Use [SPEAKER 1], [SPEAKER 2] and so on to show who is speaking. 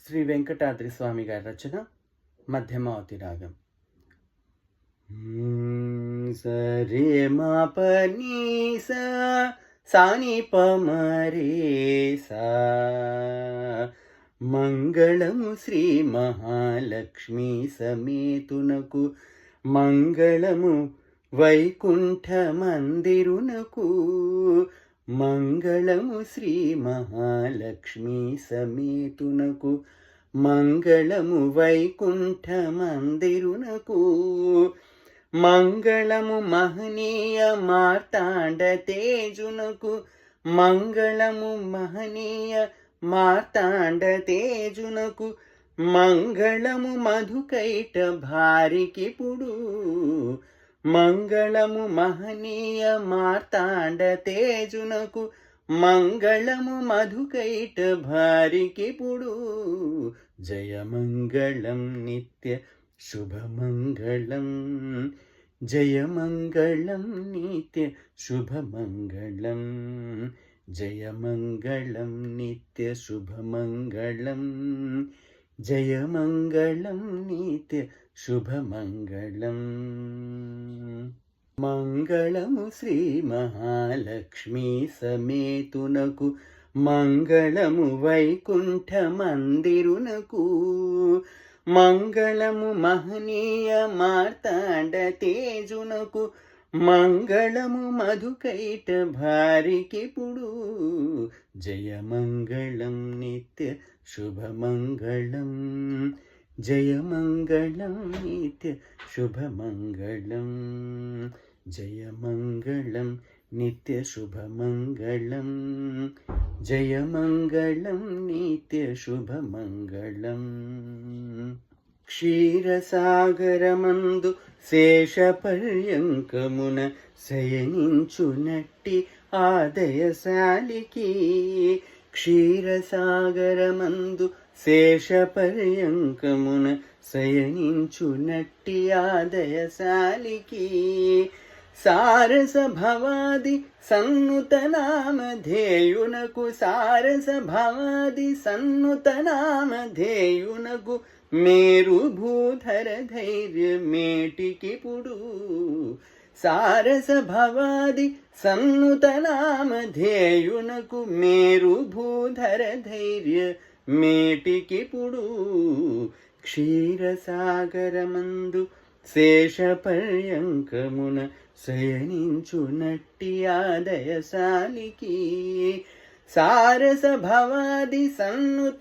[SPEAKER 1] శ్రీ వెంకటాద్రి స్వామి గారి రచన మధ్యమావతి రాగం. సరే మా పని సాని పమరే సా. మంగళము శ్రీ మహాలక్ష్మి సమేతునకు, మంగళము వైకుంఠ మందిరునకు, మంగళము శ్రీ మహాలక్ష్మి సమేతునకు, మంగళము వైకుంఠ మందిరునకు, మంగళము మహనీయ మార్తాండ తేజునకు, మంగళము మహనీయ మార్తాండ తేజునకు, మంగళము మధుకైట భారికిపుడు, మంగళము మహనీయ మార్తాండ తేజునకు, మంగళము మధుకైట భారికిపుడు. జయమంగళం నిత్య శుభమంగళం, జయమంగళం నిత్య శుభమంగళం, జయమంగళం నిత్య శుభమంగళం, జయమంగళం నిత్య శుభమంగళం. మంగళము శ్రీ మహాలక్ష్మి సమేతునకు, మంగళము వైకుంఠ మందిరునకు, మంగళము మహనీయ మార్తాండ తేజునకు, మంగళము మధుకైట భారికిపుడు. జయమంగళం నిత్య శుభమంగళం, జయమంగళం నిత్య శుభమంగళం, జయమంగళం నిత్య శుభమంగళం, జయమంగళం నిత్య శుభమంగళం. క్షీరసాగరమందు శేషపర్యంకమున శయనించునట్టి ఆదయశాలికి, క్షీరసాగరమందు శేషపర్యంకమున శయనించునట్టి ఆదయశాలికి, సారస భవాది సన్నుత నామధేయునకు, సారస భవాది సన్నుత నామధేయునకు, మేరు భూధర ధైర్య మేటికిపుడు. సారస భవాది సన్నుత నామధేయునకు, మేరు భూధర ధైర్య మేటికిపుడు. క్షీరసాగరమందు శేషపర్యంకమున శయనించునట్టి ఆదయశాలికి, సారస భవాది సన్నుత